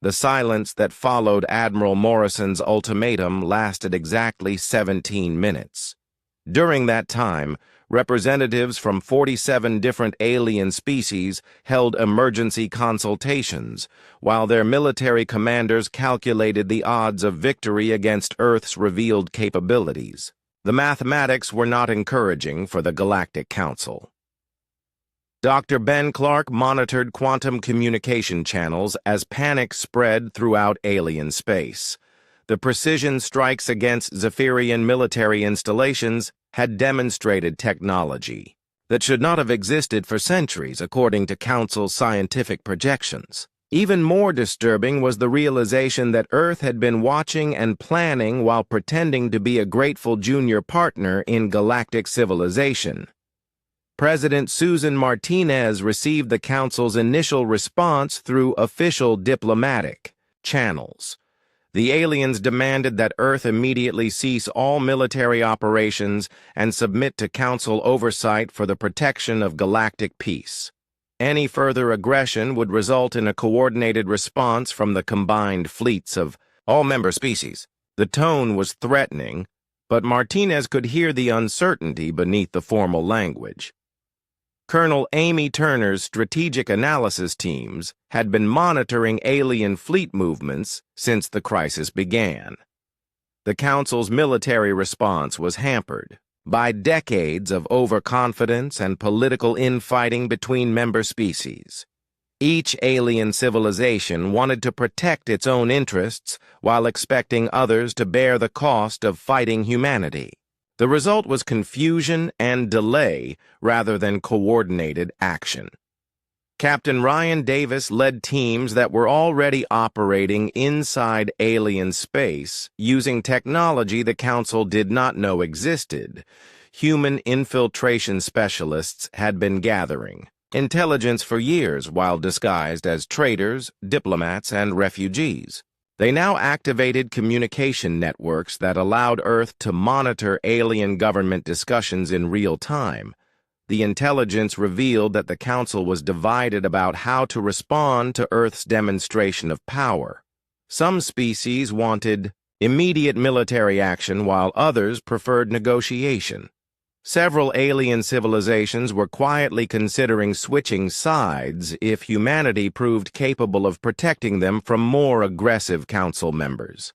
The silence that followed Admiral Morrison's ultimatum lasted exactly 17 minutes. During that time, representatives from 47 different alien species held emergency consultations, while their military commanders calculated the odds of victory against Earth's revealed capabilities. The mathematics were not encouraging for the Galactic Council. Dr. Ben Clark monitored quantum communication channels as panic spread throughout alien space. The precision strikes against Zephyrian military installations had demonstrated technology that should not have existed for centuries, according to Council's scientific projections. Even more disturbing was the realization that Earth had been watching and planning while pretending to be a grateful junior partner in galactic civilization. President Susan Martinez received the Council's initial response through official diplomatic channels. The aliens demanded that Earth immediately cease all military operations and submit to Council oversight for the protection of galactic peace. Any further aggression would result in a coordinated response from the combined fleets of all member species. The tone was threatening, but Martinez could hear the uncertainty beneath the formal language. Colonel Amy Turner's strategic analysis teams had been monitoring alien fleet movements since the crisis began. The Council's military response was hampered by decades of overconfidence and political infighting between member species. Each alien civilization wanted to protect its own interests while expecting others to bear the cost of fighting humanity. The result was confusion and delay rather than coordinated action. Captain Ryan Davis led teams that were already operating inside alien space using technology the Council did not know existed. Human infiltration specialists had been gathering intelligence for years while disguised as traders, diplomats, and refugees. They now activated communication networks that allowed Earth to monitor alien government discussions in real time. The intelligence revealed that the Council was divided about how to respond to Earth's demonstration of power. Some species wanted immediate military action while others preferred negotiation. Several alien civilizations were quietly considering switching sides if humanity proved capable of protecting them from more aggressive Council members.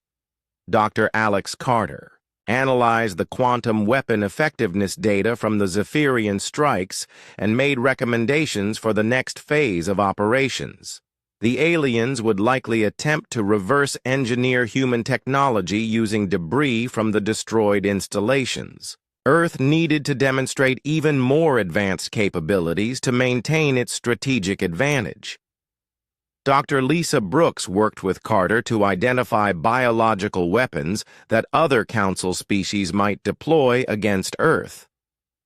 Dr. Alex Carter analyzed the quantum weapon effectiveness data from the Zephyrian strikes and made recommendations for the next phase of operations. The aliens would likely attempt to reverse engineer human technology using debris from the destroyed installations. Earth needed to demonstrate even more advanced capabilities to maintain its strategic advantage. Dr. Lisa Brooks worked with Carter to identify biological weapons that other Council species might deploy against Earth.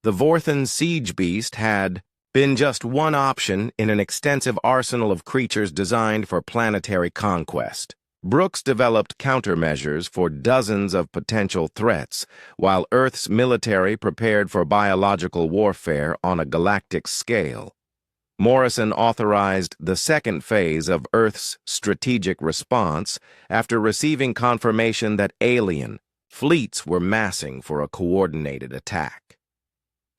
The Vorthan siege beast had been just one option in an extensive arsenal of creatures designed for planetary conquest. Brooks developed countermeasures for dozens of potential threats, while Earth's military prepared for biological warfare on a galactic scale. Morrison authorized the second phase of Earth's strategic response after receiving confirmation that alien fleets were massing for a coordinated attack.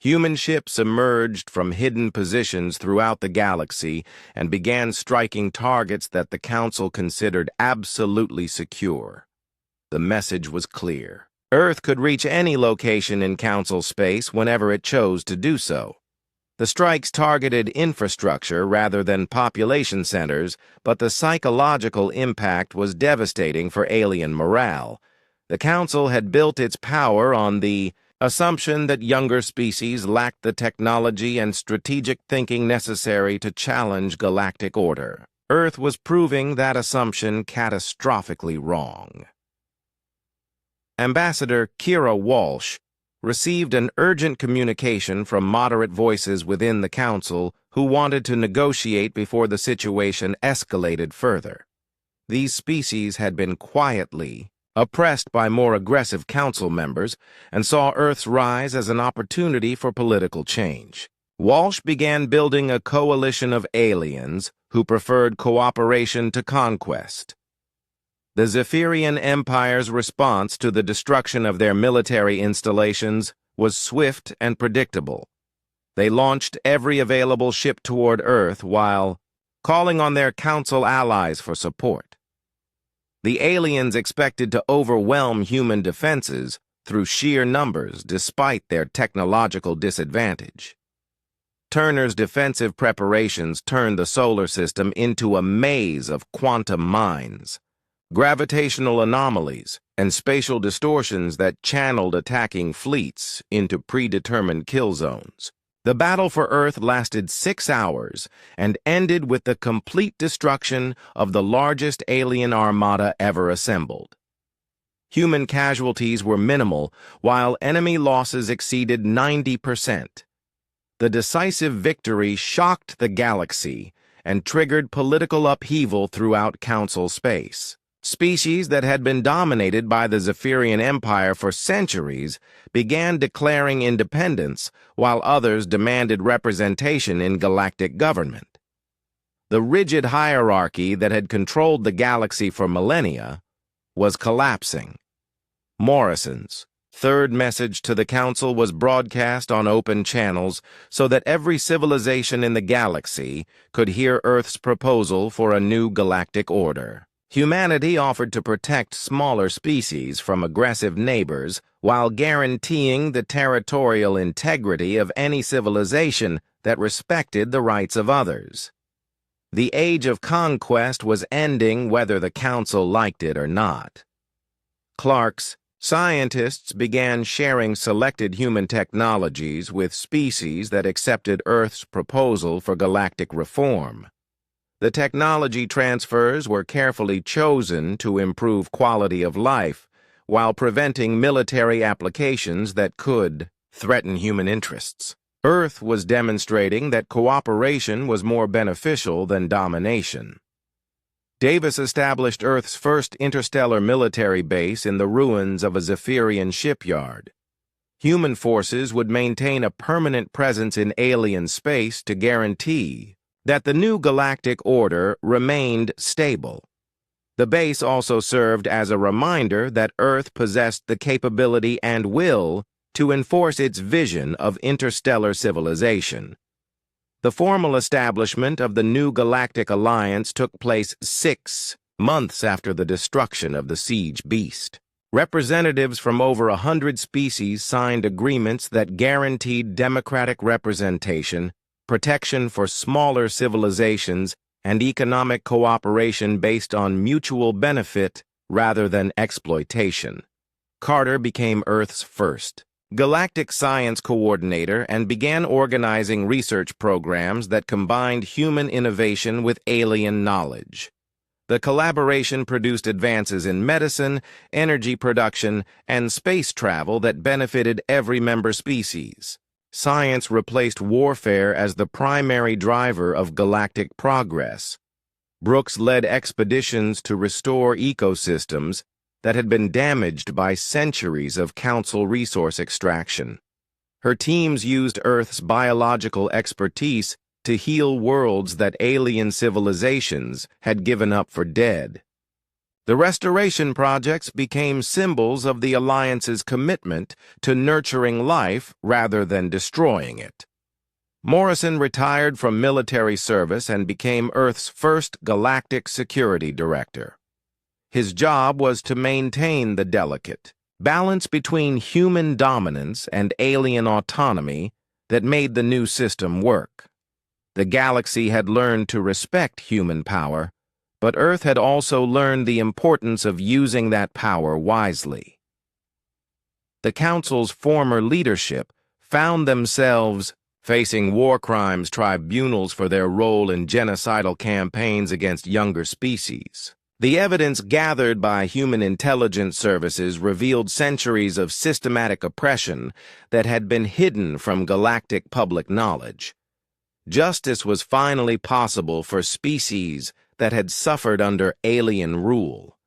Human ships emerged from hidden positions throughout the galaxy and began striking targets that the Council considered absolutely secure. The message was clear. Earth could reach any location in Council space whenever it chose to do so. The strikes targeted infrastructure rather than population centers, but the psychological impact was devastating for alien morale. The Council had built its power on the assumption that younger species lacked the technology and strategic thinking necessary to challenge galactic order. Earth was proving that assumption catastrophically wrong. Ambassador Kira Walsh received an urgent communication from moderate voices within the Council who wanted to negotiate before the situation escalated further. These species had been quietly oppressed by more aggressive Council members, and saw Earth's rise as an opportunity for political change. Walsh began building a coalition of aliens who preferred cooperation to conquest. The Zephyrian Empire's response to the destruction of their military installations was swift and predictable. They launched every available ship toward Earth while calling on their council allies for support. The aliens expected to overwhelm human defenses through sheer numbers despite their technological disadvantage. Turner's defensive preparations turned the solar system into a maze of quantum mines, gravitational anomalies, and spatial distortions that channeled attacking fleets into predetermined kill zones. The battle for Earth lasted 6 hours and ended with the complete destruction of the largest alien armada ever assembled. Human casualties were minimal, while enemy losses exceeded 90%. The decisive victory shocked the galaxy and triggered political upheaval throughout Council space. Species that had been dominated by the Zephyrian Empire for centuries began declaring independence, while others demanded representation in galactic government. The rigid hierarchy that had controlled the galaxy for millennia was collapsing. Morrison's third message to the Council was broadcast on open channels so that every civilization in the galaxy could hear Earth's proposal for a new galactic order. Humanity offered to protect smaller species from aggressive neighbors while guaranteeing the territorial integrity of any civilization that respected the rights of others. The age of conquest was ending whether the Council liked it or not. Clark's scientists began sharing selected human technologies with species that accepted Earth's proposal for galactic reform. The technology transfers were carefully chosen to improve quality of life while preventing military applications that could threaten human interests. Earth was demonstrating that cooperation was more beneficial than domination. Davis established Earth's first interstellar military base in the ruins of a Zephyrian shipyard. Human forces would maintain a permanent presence in alien space to guarantee that the new galactic order remained stable. The base also served as a reminder that Earth possessed the capability and will to enforce its vision of interstellar civilization. The formal establishment of the new galactic alliance took place 6 months after the destruction of the siege beast. Representatives from over 100 species signed agreements that guaranteed democratic representation, protection for smaller civilizations, and economic cooperation based on mutual benefit rather than exploitation. Carter became Earth's first galactic science coordinator and began organizing research programs that combined human innovation with alien knowledge. The collaboration produced advances in medicine, energy production, and space travel that benefited every member species. Science replaced warfare as the primary driver of galactic progress. Brooks led expeditions to restore ecosystems that had been damaged by centuries of Council resource extraction. Her teams used Earth's biological expertise to heal worlds that alien civilizations had given up for dead. The restoration projects became symbols of the Alliance's commitment to nurturing life rather than destroying it. Morrison retired from military service and became Earth's first galactic security director. His job was to maintain the delicate balance between human dominance and alien autonomy that made the new system work. The galaxy had learned to respect human power, but Earth had also learned the importance of using that power wisely. The Council's former leadership found themselves facing war crimes tribunals for their role in genocidal campaigns against younger species. The evidence gathered by human intelligence services revealed centuries of systematic oppression that had been hidden from galactic public knowledge. Justice was finally possible for species that had suffered under alien rule.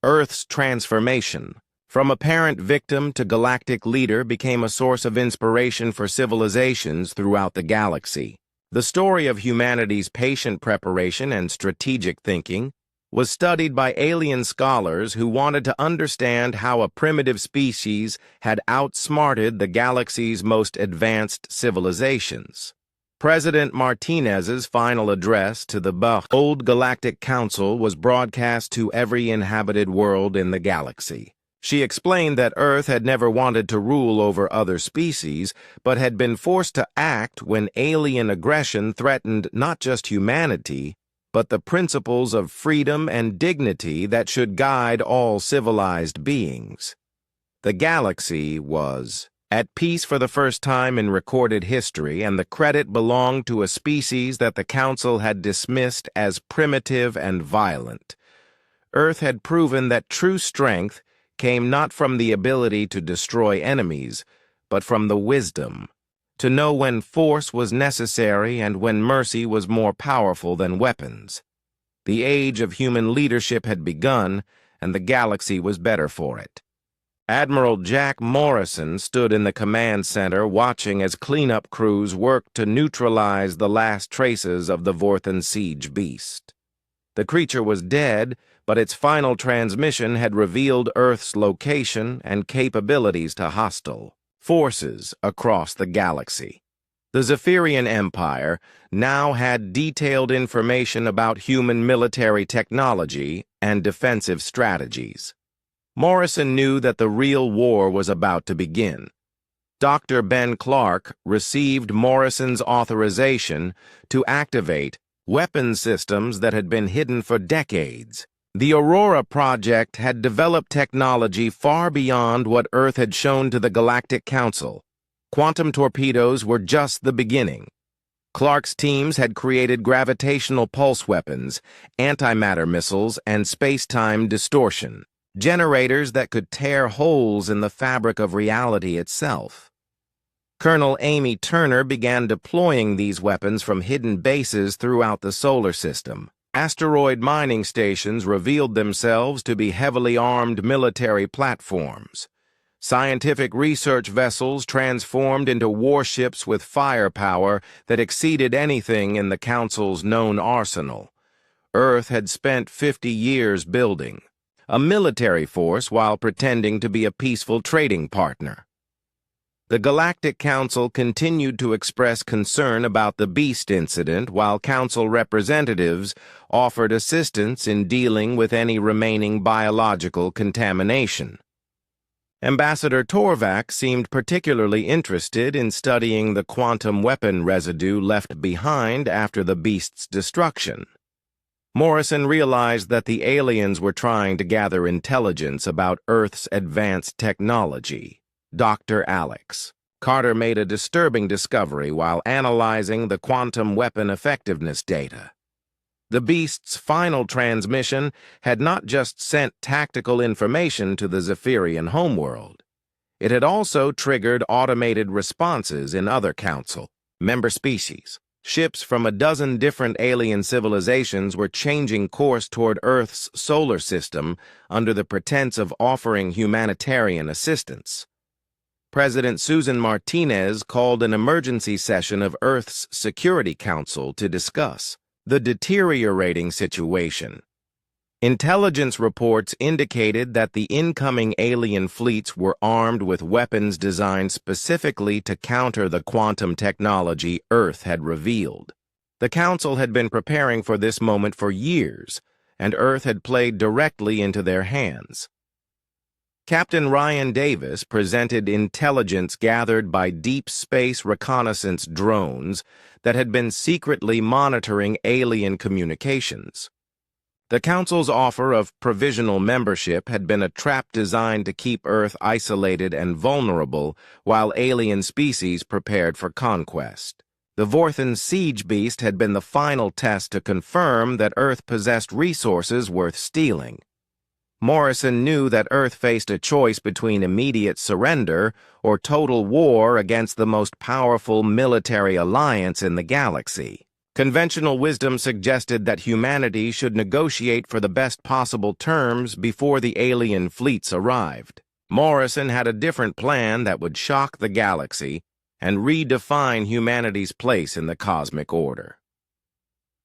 Earth's transformation, from apparent victim to galactic leader, became a source of inspiration for civilizations throughout the galaxy. The story of humanity's patient preparation and strategic thinking was studied by alien scholars who wanted to understand how a primitive species had outsmarted the galaxy's most advanced civilizations. President Martinez's final address to the Old Galactic Council was broadcast to every inhabited world in the galaxy. She explained that Earth had never wanted to rule over other species, but had been forced to act when alien aggression threatened not just humanity, but the principles of freedom and dignity that should guide all civilized beings. The galaxy was at peace for the first time in recorded history, and the credit belonged to a species that the Council had dismissed as primitive and violent. Earth had proven that true strength came not from the ability to destroy enemies, but from the wisdom to know when force was necessary and when mercy was more powerful than weapons. The age of human leadership had begun, and the galaxy was better for it. Admiral Jack Morrison stood in the command center watching as cleanup crews worked to neutralize the last traces of the Vorthan siege beast. The creature was dead, but its final transmission had revealed Earth's location and capabilities to hostile forces across the galaxy. The Zephyrian Empire now had detailed information about human military technology and defensive strategies. Morrison knew that the real war was about to begin. Dr. Ben Clark received Morrison's authorization to activate weapons systems that had been hidden for decades. The Aurora Project had developed technology far beyond what Earth had shown to the Galactic Council. Quantum torpedoes were just the beginning. Clark's teams had created gravitational pulse weapons, antimatter missiles, and space-time distortion, generators that could tear holes in the fabric of reality itself. Colonel Amy Turner began deploying these weapons from hidden bases throughout the solar system. Asteroid mining stations revealed themselves to be heavily armed military platforms. Scientific research vessels transformed into warships with firepower that exceeded anything in the Council's known arsenal. Earth had spent 50 years building a military force while pretending to be a peaceful trading partner. The Galactic Council continued to express concern about the Beast incident, while Council representatives offered assistance in dealing with any remaining biological contamination. Ambassador Torvak seemed particularly interested in studying the quantum weapon residue left behind after the Beast's destruction. Morrison realized that the aliens were trying to gather intelligence about Earth's advanced technology. Dr. Alex Carter made a disturbing discovery while analyzing the quantum weapon effectiveness data. The Beast's final transmission had not just sent tactical information to the Zephyrian homeworld. It had also triggered automated responses in other Council member species. Ships from a dozen different alien civilizations were changing course toward Earth's solar system under the pretense of offering humanitarian assistance. President Susan Martinez called an emergency session of Earth's Security Council to discuss the deteriorating situation. Intelligence reports indicated that the incoming alien fleets were armed with weapons designed specifically to counter the quantum technology Earth had revealed. The Council had been preparing for this moment for years, and Earth had played directly into their hands. Captain Ryan Davis presented intelligence gathered by deep space reconnaissance drones that had been secretly monitoring alien communications. The Council's offer of provisional membership had been a trap designed to keep Earth isolated and vulnerable while alien species prepared for conquest. The Vorthan siege beast had been the final test to confirm that Earth possessed resources worth stealing. Morrison knew that Earth faced a choice between immediate surrender or total war against the most powerful military alliance in the galaxy. Conventional wisdom suggested that humanity should negotiate for the best possible terms before the alien fleets arrived. Morrison had a different plan that would shock the galaxy and redefine humanity's place in the cosmic order.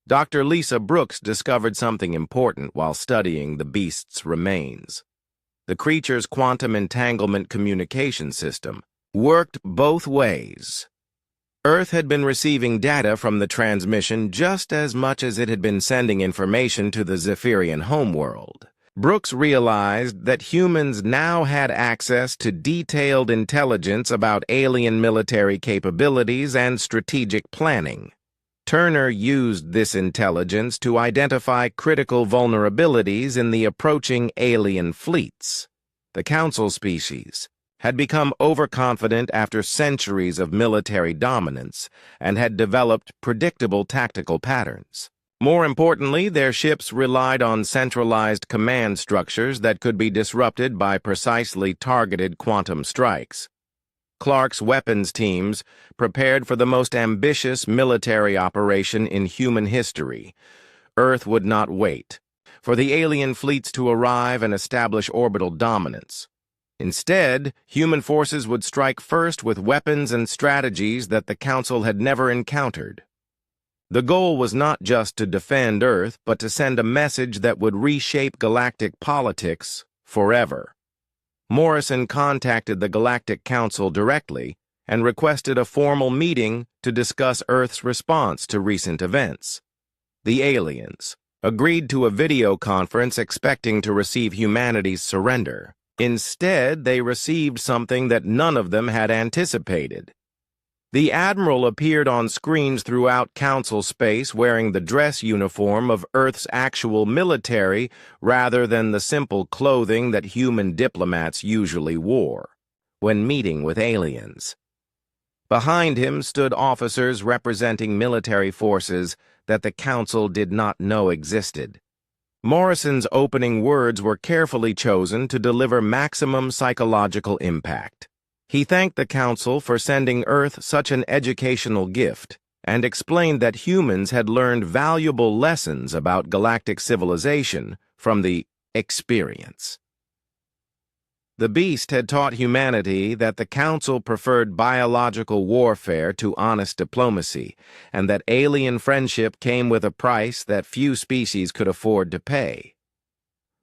Dr. Lisa Brooks discovered something important while studying the beast's remains. The creature's quantum entanglement communication system worked both ways. Earth had been receiving data from the transmission just as much as it had been sending information to the Zephyrian homeworld. Brooks realized that humans now had access to detailed intelligence about alien military capabilities and strategic planning. Turner used this intelligence to identify critical vulnerabilities in the approaching alien fleets. The Council species had become overconfident after centuries of military dominance and had developed predictable tactical patterns. More importantly, their ships relied on centralized command structures that could be disrupted by precisely targeted quantum strikes. Clark's weapons teams prepared for the most ambitious military operation in human history. Earth would not wait for the alien fleets to arrive and establish orbital dominance. Instead, human forces would strike first with weapons and strategies that the Council had never encountered. The goal was not just to defend Earth, but to send a message that would reshape galactic politics forever. Morrison contacted the Galactic Council directly and requested a formal meeting to discuss Earth's response to recent events. The aliens agreed to a video conference expecting to receive humanity's surrender. Instead, they received something that none of them had anticipated. The Admiral appeared on screens throughout Council space wearing the dress uniform of Earth's actual military rather than the simple clothing that human diplomats usually wore when meeting with aliens. Behind him stood officers representing military forces that the Council did not know existed. Morrison's opening words were carefully chosen to deliver maximum psychological impact. He thanked the Council for sending Earth such an educational gift and explained that humans had learned valuable lessons about galactic civilization from the experience. The Beast had taught humanity that the Council preferred biological warfare to honest diplomacy, and that alien friendship came with a price that few species could afford to pay.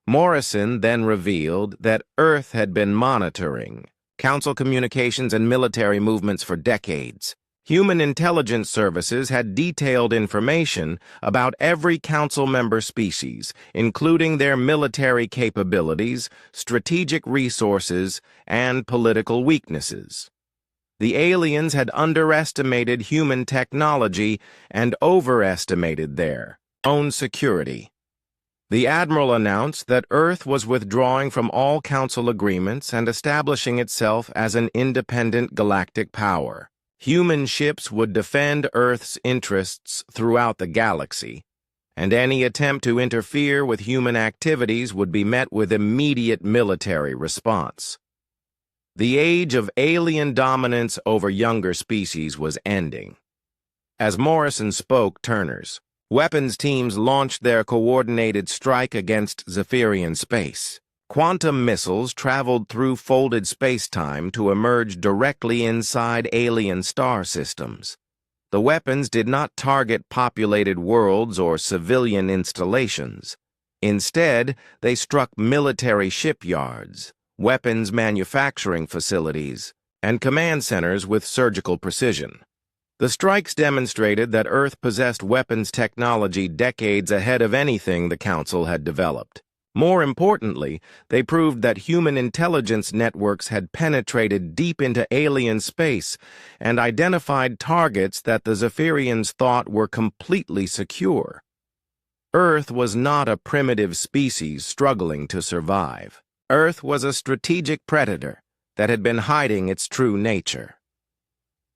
Morrison then revealed that Earth had been monitoring Council communications and military movements for decades. Human intelligence services had detailed information about every Council member species, including their military capabilities, strategic resources, and political weaknesses. The aliens had underestimated human technology and overestimated their own security. The Admiral announced that Earth was withdrawing from all Council agreements and establishing itself as an independent galactic power. Human ships would defend Earth's interests throughout the galaxy, and any attempt to interfere with human activities would be met with immediate military response. The age of alien dominance over younger species was ending. As Morrison spoke, Turner's weapons teams launched their coordinated strike against Zephyrian space. Quantum missiles traveled through folded space-time to emerge directly inside alien star systems. The weapons did not target populated worlds or civilian installations. Instead, they struck military shipyards, weapons manufacturing facilities, and command centers with surgical precision. The strikes demonstrated that Earth possessed weapons technology decades ahead of anything the Council had developed. More importantly, they proved that human intelligence networks had penetrated deep into alien space and identified targets that the Zephyrians thought were completely secure. Earth was not a primitive species struggling to survive. Earth was a strategic predator that had been hiding its true nature.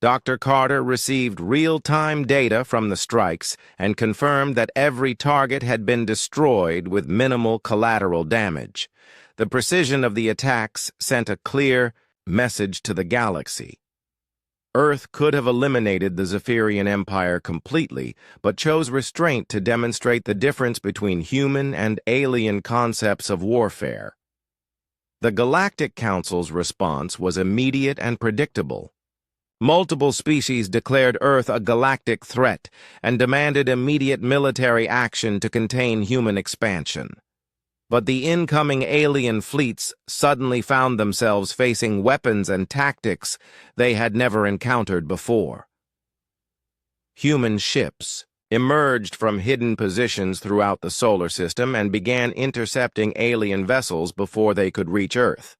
Dr. Carter received real-time data from the strikes and confirmed that every target had been destroyed with minimal collateral damage. The precision of the attacks sent a clear message to the galaxy. Earth could have eliminated the Zephyrian Empire completely, but chose restraint to demonstrate the difference between human and alien concepts of warfare. The Galactic Council's response was immediate and predictable. Multiple species declared Earth a galactic threat and demanded immediate military action to contain human expansion. But the incoming alien fleets suddenly found themselves facing weapons and tactics they had never encountered before. Human ships emerged from hidden positions throughout the solar system and began intercepting alien vessels before they could reach Earth.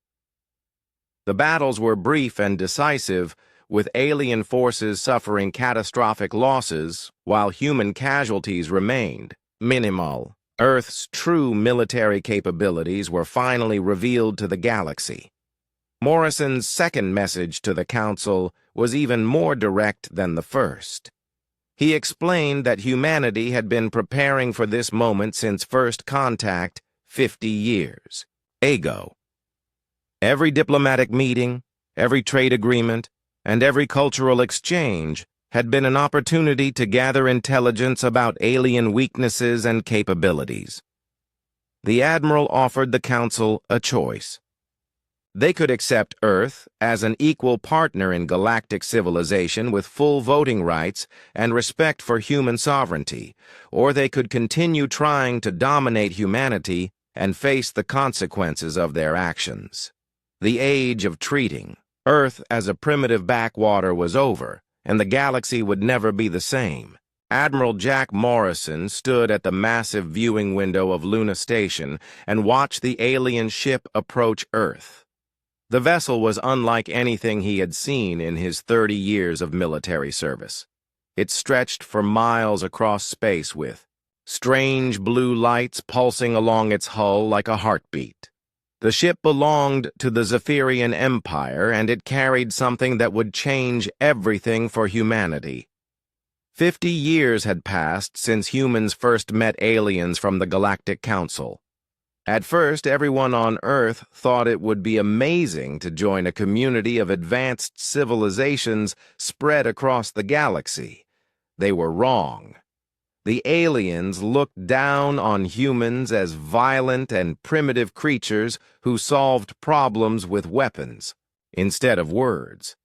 The battles were brief and decisive, with alien forces suffering catastrophic losses while human casualties remained minimal. Earth's true military capabilities were finally revealed to the galaxy. Morrison's second message to the Council was even more direct than the first. He explained that humanity had been preparing for this moment since first contact 50 years ago. Every diplomatic meeting, every trade agreement, and every cultural exchange had been an opportunity to gather intelligence about alien weaknesses and capabilities. The Admiral offered the Council a choice. They could accept Earth as an equal partner in galactic civilization with full voting rights and respect for human sovereignty, or they could continue trying to dominate humanity and face the consequences of their actions. The age of treating Earth as a primitive backwater was over, and the galaxy would never be the same. Admiral Jack Morrison stood at the massive viewing window of Luna Station and watched the alien ship approach Earth. The vessel was unlike anything he had seen in his 30 years of military service. It stretched for miles across space with strange blue lights pulsing along its hull like a heartbeat. The ship belonged to the Zephyrian Empire, and it carried something that would change everything for humanity. 50 years had passed since humans first met aliens from the Galactic Council. At first, everyone on Earth thought it would be amazing to join a community of advanced civilizations spread across the galaxy. They were wrong. The aliens looked down on humans as violent and primitive creatures who solved problems with weapons instead of words.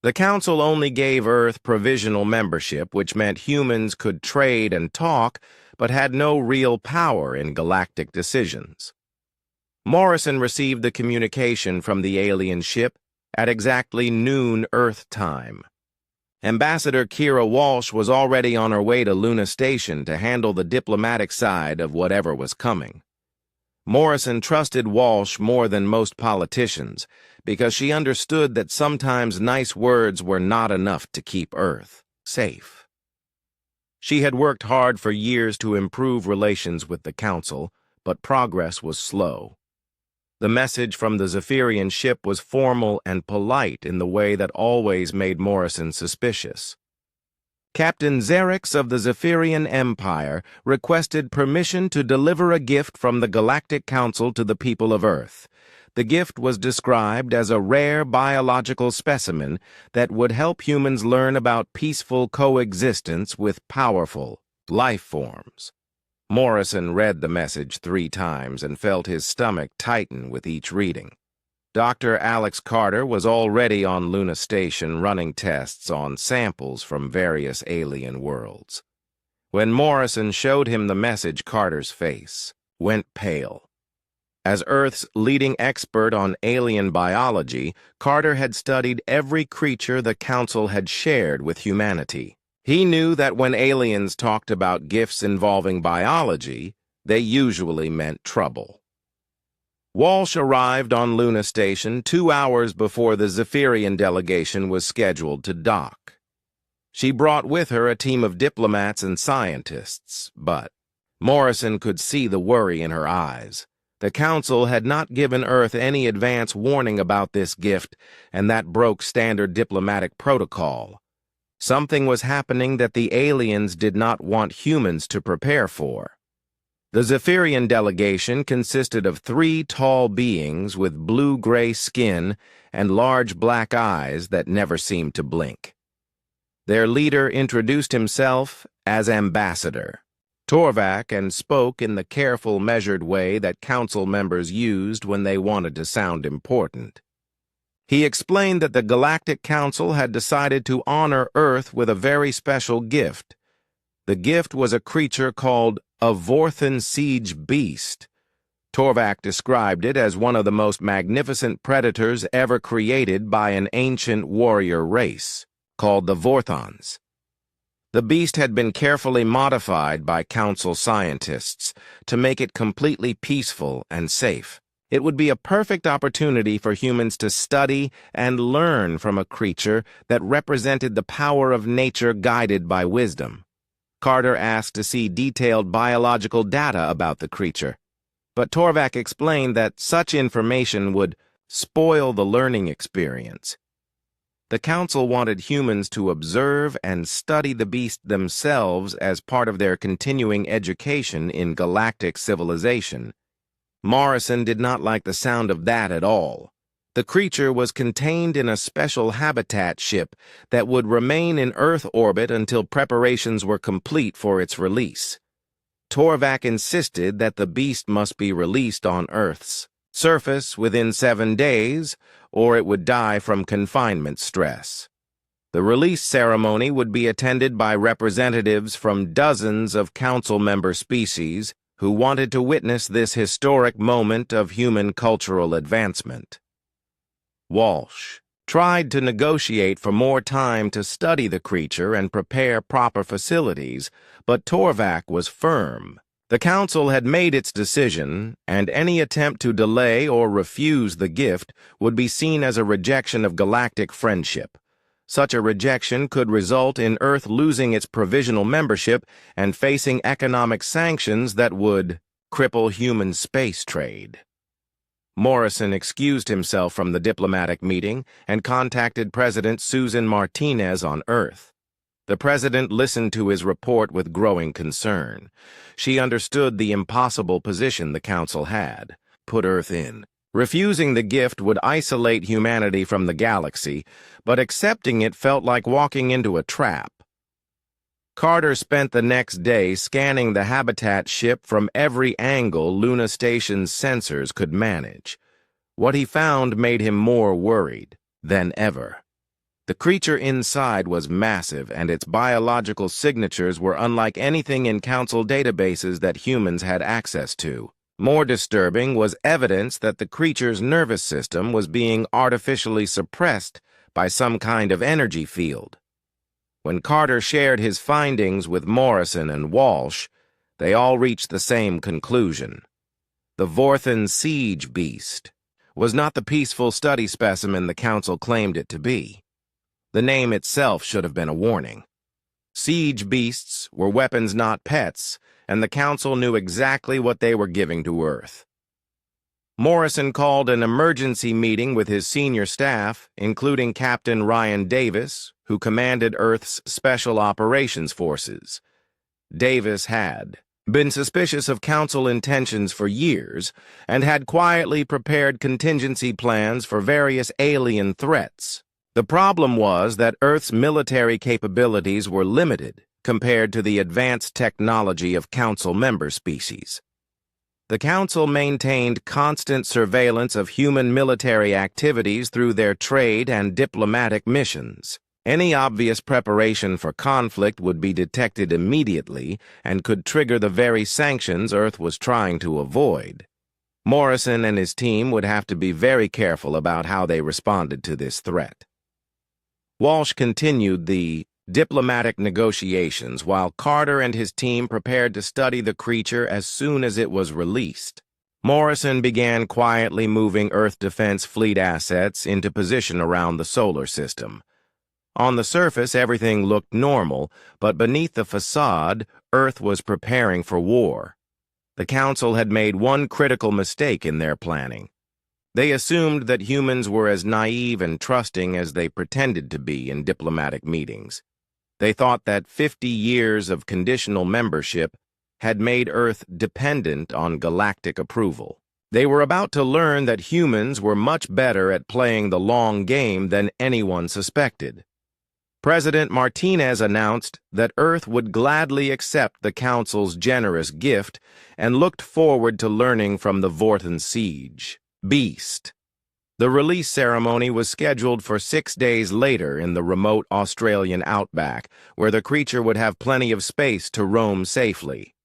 The Council only gave Earth provisional membership, which meant humans could trade and talk, but had no real power in galactic decisions. Morrison received the communication from the alien ship at exactly noon Earth time. Ambassador Kira Walsh was already on her way to Luna Station to handle the diplomatic side of whatever was coming. Morrison trusted Walsh more than most politicians because she understood that sometimes nice words were not enough to keep Earth safe. She had worked hard for years to improve relations with the Council, but progress was slow. The message from the Zephyrian ship was formal and polite in the way that always made Morrison suspicious. Captain Xerix of the Zephyrian Empire requested permission to deliver a gift from the Galactic Council to the people of Earth. The gift was described as a rare biological specimen that would help humans learn about peaceful coexistence with powerful life forms. Morrison read the message 3 times and felt his stomach tighten with each reading. Dr. Alex Carter was already on Luna Station running tests on samples from various alien worlds. When Morrison showed him the message, Carter's face went pale. As Earth's leading expert on alien biology, Carter had studied every creature the Council had shared with humanity. He knew that when aliens talked about gifts involving biology, they usually meant trouble. Walsh arrived on Luna Station 2 hours before the Zephyrian delegation was scheduled to dock. She brought with her a team of diplomats and scientists, but Morrison could see the worry in her eyes. The Council had not given Earth any advance warning about this gift, and that broke standard diplomatic protocol. Something was happening that the aliens did not want humans to prepare for. The Zephyrian delegation consisted of 3 tall beings with blue-gray skin and large black eyes that never seemed to blink. Their leader introduced himself as Ambassador Torvak and spoke in the careful, measured way that Council members used when they wanted to sound important. He explained that the Galactic Council had decided to honor Earth with a very special gift. The gift was a creature called a Vorthan Siege Beast. Torvak described it as one of the most magnificent predators ever created by an ancient warrior race, called the Vorthons. The beast had been carefully modified by Council scientists to make it completely peaceful and safe. It would be a perfect opportunity for humans to study and learn from a creature that represented the power of nature guided by wisdom. Carter asked to see detailed biological data about the creature, but Torvak explained that such information would spoil the learning experience. The Council wanted humans to observe and study the beast themselves as part of their continuing education in galactic civilization. Morrison did not like the sound of that at all. The creature was contained in a special habitat ship that would remain in Earth orbit until preparations were complete for its release. Torvak insisted that the beast must be released on Earth's surface within 7 days, or it would die from confinement stress. The release ceremony would be attended by representatives from dozens of Council member species who wanted to witness this historic moment of human cultural advancement. Walsh tried to negotiate for more time to study the creature and prepare proper facilities, but Torvak was firm. The Council had made its decision, and any attempt to delay or refuse the gift would be seen as a rejection of galactic friendship. Such a rejection could result in Earth losing its provisional membership and facing economic sanctions that would cripple human space trade. Morrison excused himself from the diplomatic meeting and contacted President Susan Martinez on Earth. The president listened to his report with growing concern. She understood the impossible position the Council had put Earth in. Refusing the gift would isolate humanity from the galaxy, but accepting it felt like walking into a trap. Carter spent the next day scanning the habitat ship from every angle Luna Station's sensors could manage. What he found made him more worried than ever. The creature inside was massive, and its biological signatures were unlike anything in Council databases that humans had access to. More disturbing was evidence that the creature's nervous system was being artificially suppressed by some kind of energy field. When Carter shared his findings with Morrison and Walsh, they all reached the same conclusion. The Vorthan Siege Beast was not the peaceful study specimen the Council claimed it to be. The name itself should have been a warning. Siege beasts were weapons, not pets, and the Council knew exactly what they were giving to Earth. Morrison called an emergency meeting with his senior staff, including Captain Ryan Davis, who commanded Earth's Special Operations Forces. Davis had been suspicious of Council intentions for years and had quietly prepared contingency plans for various alien threats. The problem was that Earth's military capabilities were limited compared to the advanced technology of Council member species. The Council maintained constant surveillance of human military activities through their trade and diplomatic missions. Any obvious preparation for conflict would be detected immediately and could trigger the very sanctions Earth was trying to avoid. Morrison and his team would have to be very careful about how they responded to this threat. Walsh continued the diplomatic negotiations while Carter and his team prepared to study the creature as soon as it was released. Morrison began quietly moving Earth Defense Fleet assets into position around the solar system. On the surface, everything looked normal, but beneath the facade, Earth was preparing for war. The Council had made one critical mistake in their planning. They assumed that humans were as naive and trusting as they pretended to be in diplomatic meetings. They thought that 50 years of conditional membership had made Earth dependent on galactic approval. They were about to learn that humans were much better at playing the long game than anyone suspected. President Martinez announced that Earth would gladly accept the Council's generous gift and looked forward to learning from the Vorthan Siege Beast. The release ceremony was scheduled for 6 days later in the remote Australian outback, where the creature would have plenty of space to roam safely.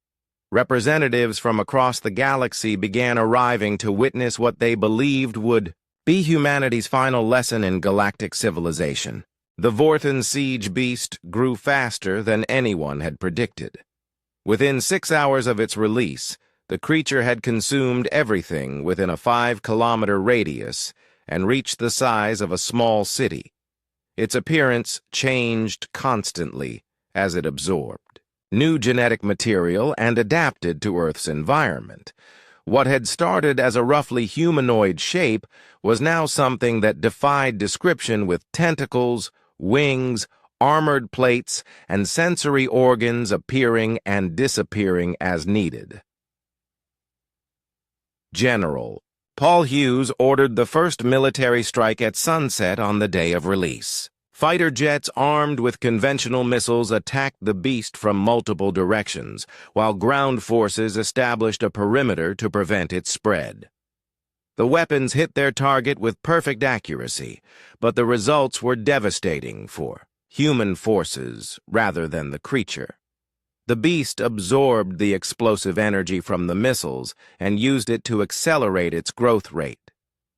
Representatives from across the galaxy began arriving to witness what they believed would be humanity's final lesson in galactic civilization. The Vorthan siege beast grew faster than anyone had predicted. Within 6 hours of its release, the creature had consumed everything within a 5-kilometer radius and reached the size of a small city. Its appearance changed constantly as it absorbed new genetic material and adapted to Earth's environment. What had started as a roughly humanoid shape was now something that defied description, with tentacles, wings, armored plates, and sensory organs appearing and disappearing as needed. General Paul Hughes ordered the first military strike at sunset on the day of release. Fighter jets armed with conventional missiles attacked the beast from multiple directions, while ground forces established a perimeter to prevent its spread. The weapons hit their target with perfect accuracy, but the results were devastating for human forces rather than the creature. The beast absorbed the explosive energy from the missiles and used it to accelerate its growth rate.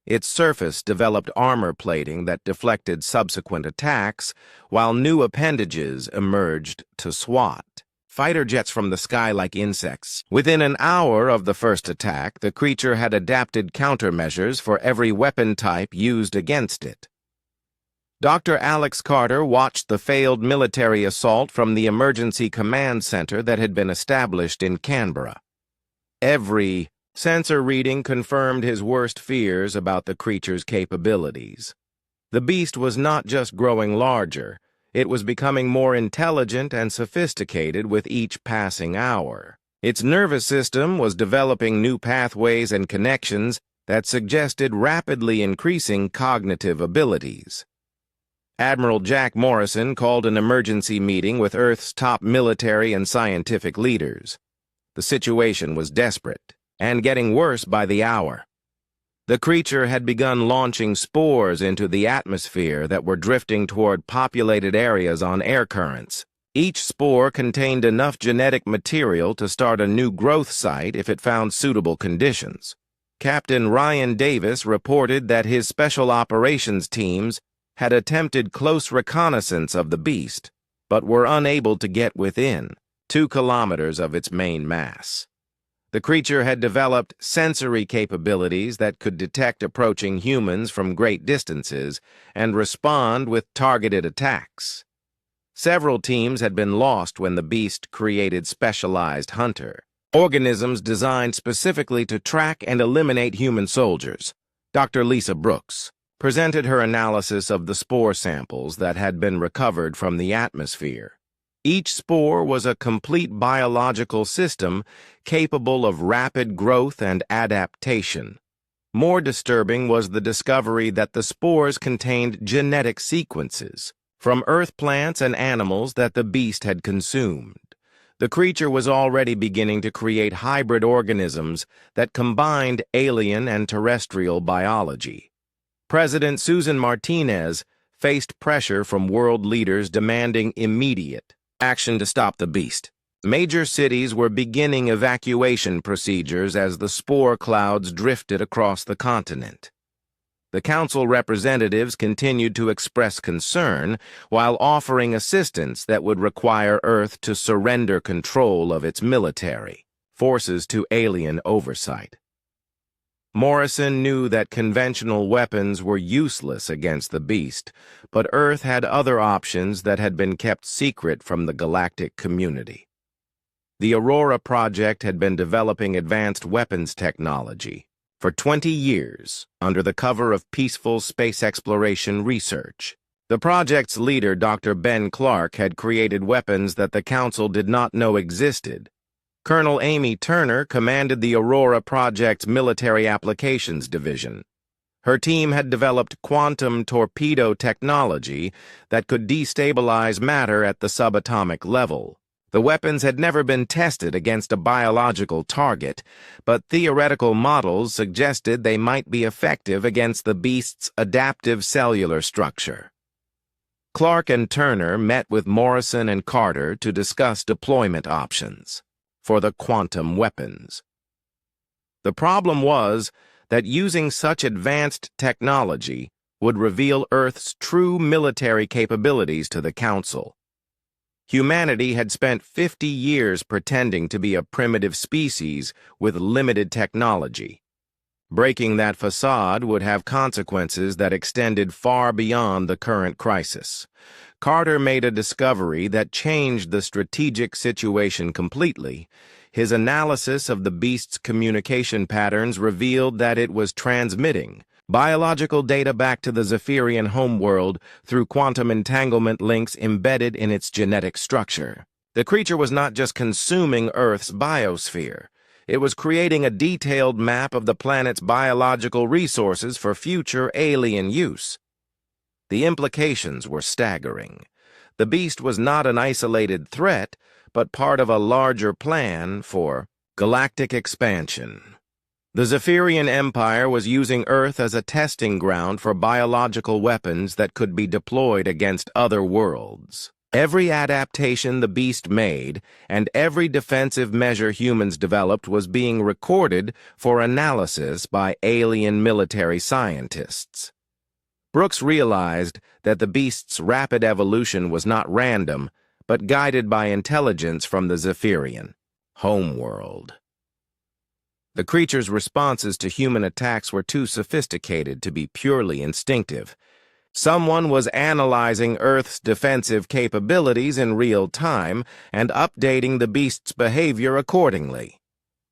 Its surface developed armor plating that deflected subsequent attacks, while new appendages emerged to swat fighter jets from the sky like insects. Within an hour of the first attack, the creature had adapted countermeasures for every weapon type used against it. Dr. Alex Carter watched the failed military assault from the emergency command center that had been established in Canberra. Every sensor reading confirmed his worst fears about the creature's capabilities. The beast was not just growing larger, it was becoming more intelligent and sophisticated with each passing hour. Its nervous system was developing new pathways and connections that suggested rapidly increasing cognitive abilities. Admiral Jack Morrison called an emergency meeting with Earth's top military and scientific leaders. The situation was desperate and getting worse by the hour. The creature had begun launching spores into the atmosphere that were drifting toward populated areas on air currents. Each spore contained enough genetic material to start a new growth site if it found suitable conditions. Captain Ryan Davis reported that his special operations teams had attempted close reconnaissance of the beast, but were unable to get within 2 kilometers of its main mass. The creature had developed sensory capabilities that could detect approaching humans from great distances and respond with targeted attacks. Several teams had been lost when the beast created specialized hunter organisms designed specifically to track and eliminate human soldiers. Dr. Lisa Brooks presented her analysis of the spore samples that had been recovered from the atmosphere. Each spore was a complete biological system capable of rapid growth and adaptation. More disturbing was the discovery that the spores contained genetic sequences from Earth plants and animals that the beast had consumed. The creature was already beginning to create hybrid organisms that combined alien and terrestrial biology. President Susan Martinez faced pressure from world leaders demanding immediate action to stop the beast. Major cities were beginning evacuation procedures as the spore clouds drifted across the continent. The council representatives continued to express concern while offering assistance that would require Earth to surrender control of its military forces to alien oversight. Morrison knew that conventional weapons were useless against the beast, but Earth had other options that had been kept secret from the galactic community. The Aurora Project had been developing advanced weapons technology for 20 years under the cover of peaceful space exploration research. The project's leader, Dr. Ben Clark, had created weapons that the Council did not know existed. Colonel Amy Turner commanded the Aurora Project's Military Applications Division. Her team had developed quantum torpedo technology that could destabilize matter at the subatomic level. The weapons had never been tested against a biological target, but theoretical models suggested they might be effective against the beast's adaptive cellular structure. Clark and Turner met with Morrison and Carter to discuss deployment options for the quantum weapons. The problem was that using such advanced technology would reveal Earth's true military capabilities to the Council. Humanity had spent 50 years pretending to be a primitive species with limited technology. Breaking that facade would have consequences that extended far beyond the current crisis. Carter made a discovery that changed the strategic situation completely. His analysis of the beast's communication patterns revealed that it was transmitting biological data back to the Zephyrian homeworld through quantum entanglement links embedded in its genetic structure. The creature was not just consuming Earth's biosphere. It was creating a detailed map of the planet's biological resources for future alien use. The implications were staggering. The beast was not an isolated threat, but part of a larger plan for galactic expansion. The Zephyrian Empire was using Earth as a testing ground for biological weapons that could be deployed against other worlds. Every adaptation the beast made and every defensive measure humans developed was being recorded for analysis by alien military scientists. Brooks realized that the beast's rapid evolution was not random, but guided by intelligence from the Zephyrian homeworld. The creature's responses to human attacks were too sophisticated to be purely instinctive. Someone was analyzing Earth's defensive capabilities in real time and updating the beast's behavior accordingly.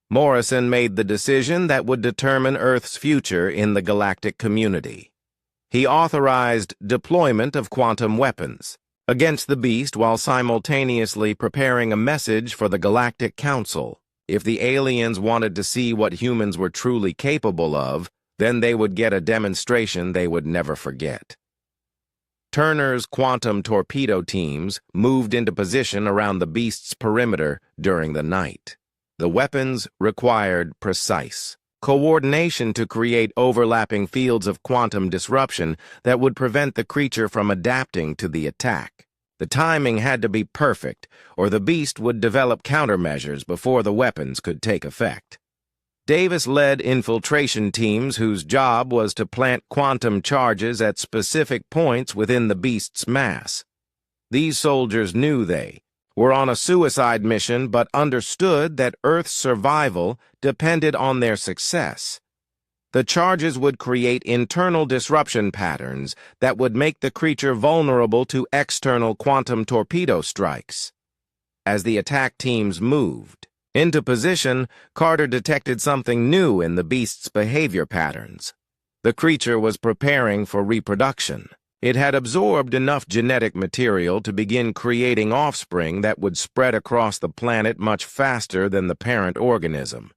Morrison made the decision that would determine Earth's future in the galactic community. He authorized deployment of quantum weapons against the beast while simultaneously preparing a message for the Galactic Council. If the aliens wanted to see what humans were truly capable of, then they would get a demonstration they would never forget. Turner's quantum torpedo teams moved into position around the beast's perimeter during the night. The weapons required precise coordination to create overlapping fields of quantum disruption that would prevent the creature from adapting to the attack. The timing had to be perfect, or the beast would develop countermeasures before the weapons could take effect. Davis led infiltration teams whose job was to plant quantum charges at specific points within the beast's mass. These soldiers knew they were on a suicide mission but understood that Earth's survival depended on their success. The charges would create internal disruption patterns that would make the creature vulnerable to external quantum torpedo strikes. As the attack teams moved into position, Carter detected something new in the beast's behavior patterns. The creature was preparing for reproduction. It had absorbed enough genetic material to begin creating offspring that would spread across the planet much faster than the parent organism.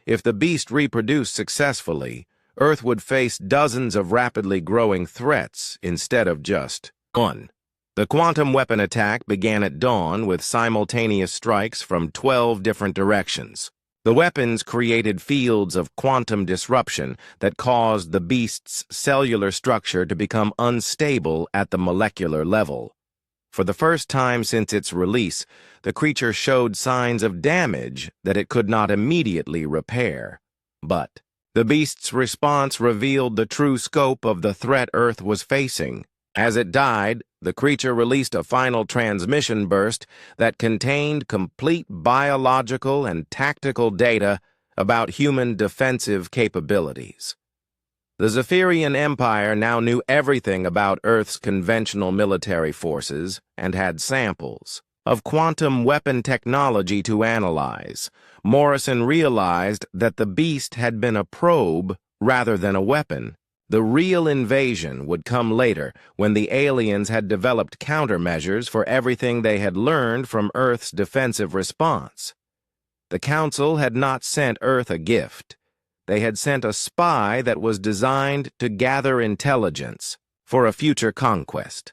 If the beast reproduced successfully, Earth would face dozens of rapidly growing threats instead of just one. The quantum weapon attack began at dawn with simultaneous strikes from 12 different directions. The weapons created fields of quantum disruption that caused the beast's cellular structure to become unstable at the molecular level. For the first time since its release, the creature showed signs of damage that it could not immediately repair. But the beast's response revealed the true scope of the threat Earth was facing. As it died, the creature released a final transmission burst that contained complete biological and tactical data about human defensive capabilities. The Zephyrian Empire now knew everything about Earth's conventional military forces and had samples of quantum weapon technology to analyze. Morrison realized that the beast had been a probe rather than a weapon. The real invasion would come later when the aliens had developed countermeasures for everything they had learned from Earth's defensive response. The Council had not sent Earth a gift. They had sent a spy that was designed to gather intelligence for a future conquest.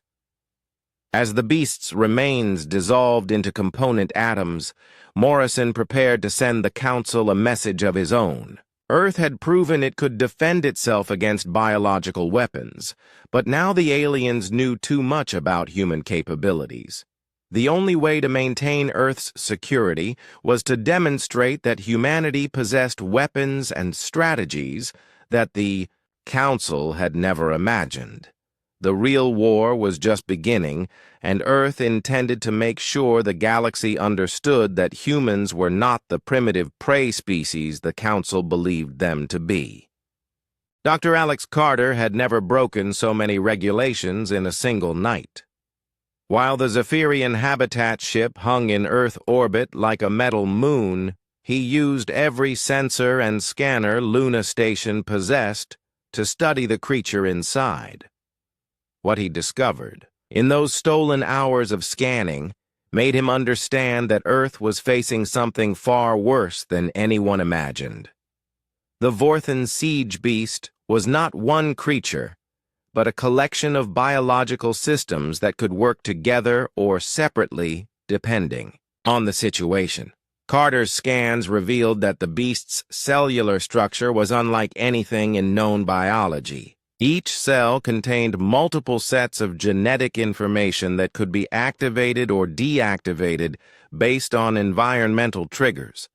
As the beast's remains dissolved into component atoms, Morrison prepared to send the Council a message of his own. Earth had proven it could defend itself against biological weapons, but now the aliens knew too much about human capabilities. The only way to maintain Earth's security was to demonstrate that humanity possessed weapons and strategies that the Council had never imagined. The real war was just beginning, and Earth intended to make sure the galaxy understood that humans were not the primitive prey species the Council believed them to be. Dr. Alex Carter had never broken so many regulations in a single night. While the Zephyrian habitat ship hung in Earth orbit like a metal moon, he used every sensor and scanner Luna Station possessed to study the creature inside. What he discovered, in those stolen hours of scanning, made him understand that Earth was facing something far worse than anyone imagined. The Vorthan siege beast was not one creature, but a collection of biological systems that could work together or separately, depending on the situation. Carter's scans revealed that the beast's cellular structure was unlike anything in known biology. Each cell contained multiple sets of genetic information that could be activated or deactivated based on environmental triggers.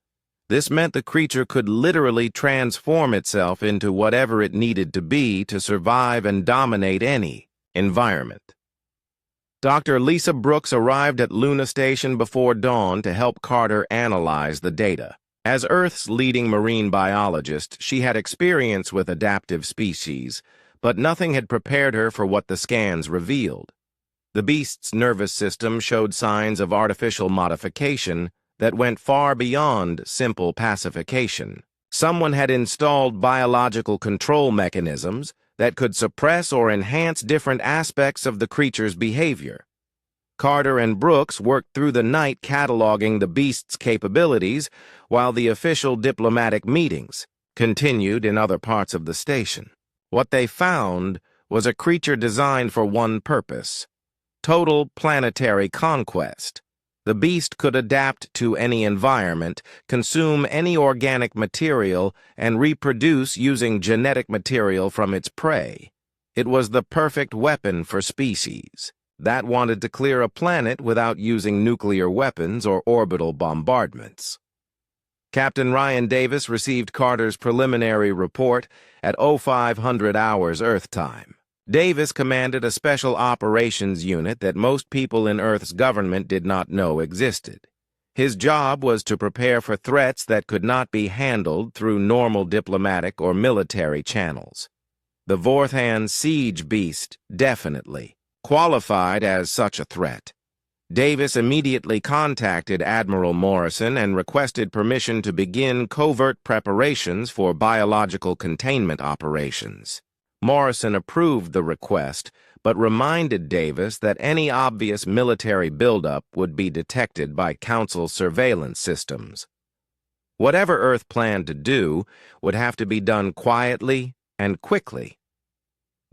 This meant the creature could literally transform itself into whatever it needed to be to survive and dominate any environment. Dr. Lisa Brooks arrived at Luna Station before dawn to help Carter analyze the data. As Earth's leading marine biologist, she had experience with adaptive species, but nothing had prepared her for what the scans revealed. The beast's nervous system showed signs of artificial modification that went far beyond simple pacification. Someone had installed biological control mechanisms that could suppress or enhance different aspects of the creature's behavior. Carter and Brooks worked through the night cataloging the beast's capabilities, while the official diplomatic meetings continued in other parts of the station. What they found was a creature designed for one purpose: total planetary conquest. The beast could adapt to any environment, consume any organic material, and reproduce using genetic material from its prey. It was the perfect weapon for species that wanted to clear a planet without using nuclear weapons or orbital bombardments. Captain Ryan Davis received Carter's preliminary report at 0500 hours Earth time. Davis commanded a special operations unit that most people in Earth's government did not know existed. His job was to prepare for threats that could not be handled through normal diplomatic or military channels. The Vorthan siege beast definitely qualified as such a threat. Davis immediately contacted Admiral Morrison and requested permission to begin covert preparations for biological containment operations. Morrison approved the request, but reminded Davis that any obvious military buildup would be detected by Council surveillance systems. Whatever Earth planned to do would have to be done quietly and quickly.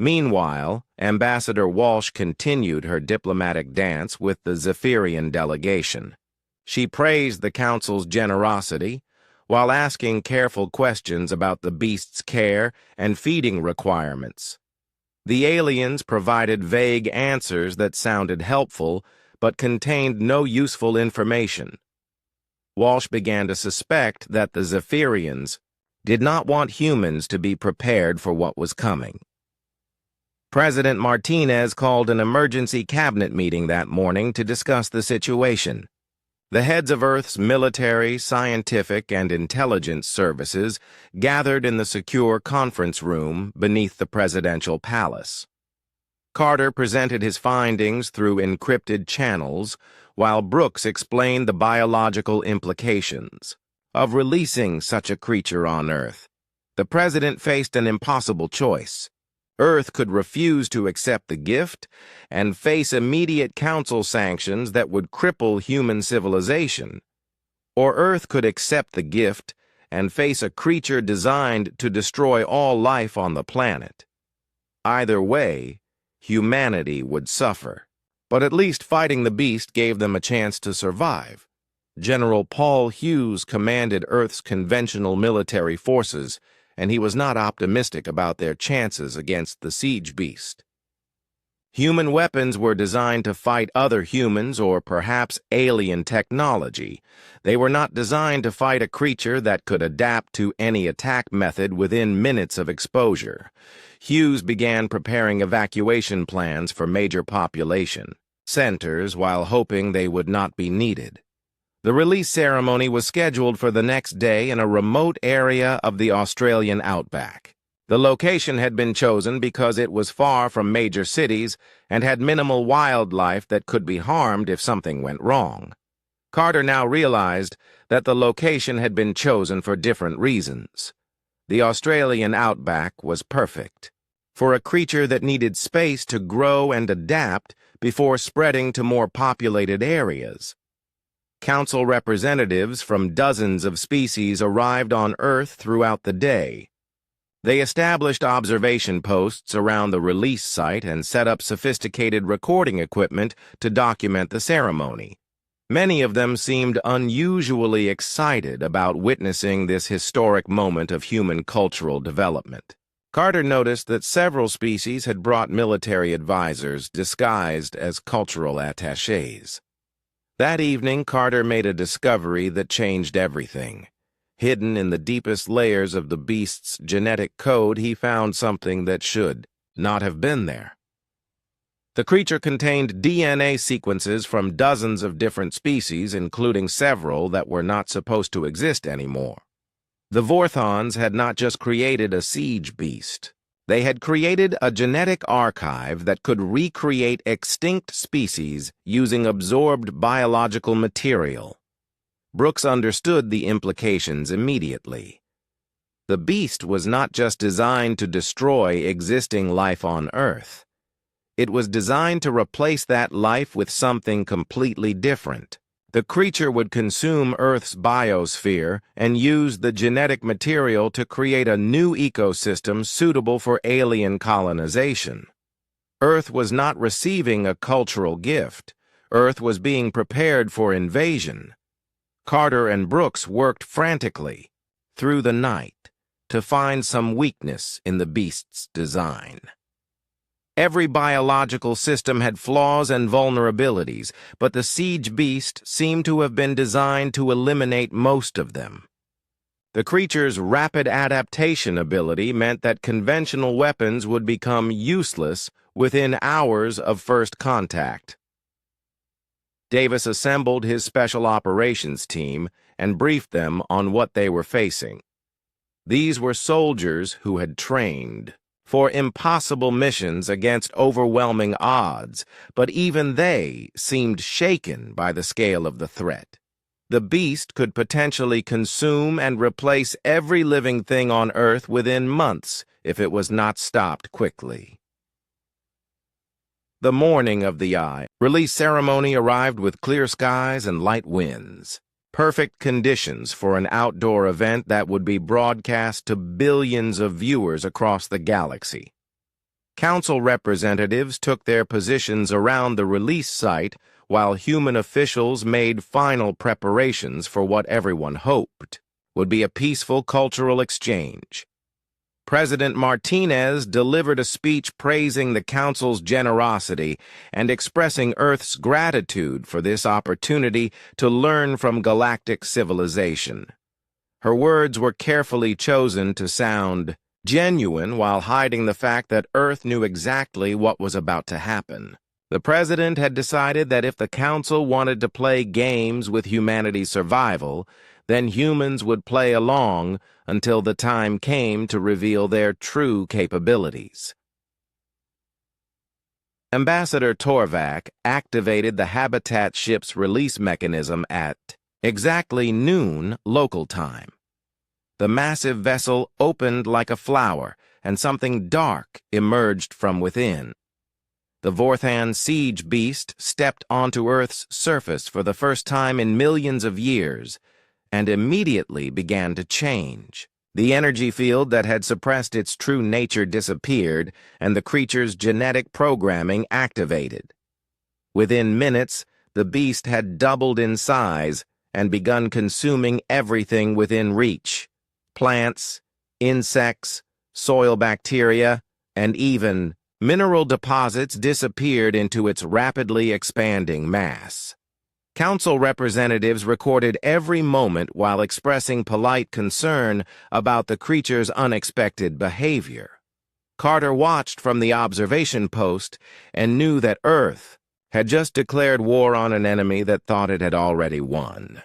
Meanwhile, Ambassador Walsh continued her diplomatic dance with the Zephyrian delegation. She praised the Council's generosity, while asking careful questions about the beast's care and feeding requirements. The aliens provided vague answers that sounded helpful, but contained no useful information. Walsh began to suspect that the Zephyrians did not want humans to be prepared for what was coming. President Martinez called an emergency cabinet meeting that morning to discuss the situation. The heads of Earth's military, scientific, and intelligence services gathered in the secure conference room beneath the presidential palace. Carter presented his findings through encrypted channels, while Brooks explained the biological implications of releasing such a creature on Earth. The president faced an impossible choice. Earth could refuse to accept the gift and face immediate council sanctions that would cripple human civilization. Or Earth could accept the gift and face a creature designed to destroy all life on the planet. Either way, humanity would suffer. but at least fighting the beast gave them a chance to survive. General Paul Hughes commanded Earth's conventional military forces, and he was not optimistic about their chances against the siege beast. Human weapons were designed to fight other humans or perhaps alien technology. They were not designed to fight a creature that could adapt to any attack method within minutes of exposure. Hughes began preparing evacuation plans for major population centers while hoping they would not be needed. The release ceremony was scheduled for the next day in a remote area of the Australian outback. The location had been chosen because it was far from major cities and had minimal wildlife that could be harmed if something went wrong. Carter now realized that the location had been chosen for different reasons. The Australian outback was perfect for a creature that needed space to grow and adapt before spreading to more populated areas. Council representatives from dozens of species arrived on Earth throughout the day. They established observation posts around the release site and set up sophisticated recording equipment to document the ceremony. Many of them seemed unusually excited about witnessing this historic moment of human cultural development. Carter noticed that several species had brought military advisors disguised as cultural attachés. That evening, Carter made a discovery that changed everything. Hidden in the deepest layers of the beast's genetic code, he found something that should not have been there. The creature contained DNA sequences from dozens of different species, including several that were not supposed to exist anymore. The Vorthons had not just created a siege beast. They had created a genetic archive that could recreate extinct species using absorbed biological material. Brooks understood the implications immediately. The beast was not just designed to destroy existing life on Earth. It was designed to replace that life with something completely different. The creature would consume Earth's biosphere and use the genetic material to create a new ecosystem suitable for alien colonization. Earth was not receiving a cultural gift. Earth was being prepared for invasion. Carter and Brooks worked frantically through the night to find some weakness in the beast's design. Every biological system had flaws and vulnerabilities, but the siege beast seemed to have been designed to eliminate most of them. The creature's rapid adaptation ability meant that conventional weapons would become useless within hours of first contact. Davis assembled his special operations team and briefed them on what they were facing. These were soldiers who had trained for impossible missions against overwhelming odds, but even they seemed shaken by the scale of the threat. The beast could potentially consume and replace every living thing on Earth within months if it was not stopped quickly. The morning of the release ceremony arrived with clear skies and light winds. Perfect conditions for an outdoor event that would be broadcast to billions of viewers across the galaxy. Council representatives took their positions around the release site while human officials made final preparations for what everyone hoped would be a peaceful cultural exchange. President Martinez delivered a speech praising the Council's generosity and expressing Earth's gratitude for this opportunity to learn from galactic civilization. Her words were carefully chosen to sound genuine while hiding the fact that Earth knew exactly what was about to happen. The President had decided that if the Council wanted to play games with humanity's survival, then humans would play along until the time came to reveal their true capabilities. Ambassador Torvak activated the Habitat ship's release mechanism at exactly noon local time. The massive vessel opened like a flower, and something dark emerged from within. The Vorthan siege beast stepped onto Earth's surface for the first time in millions of years, and immediately began to change. The energy field that had suppressed its true nature disappeared, and the creature's genetic programming activated. Within minutes, the beast had doubled in size and begun consuming everything within reach: plants, insects, soil bacteria, and even mineral deposits disappeared into its rapidly expanding mass. Council representatives recorded every moment while expressing polite concern about the creature's unexpected behavior. Carter watched from the observation post and knew that Earth had just declared war on an enemy that thought it had already won.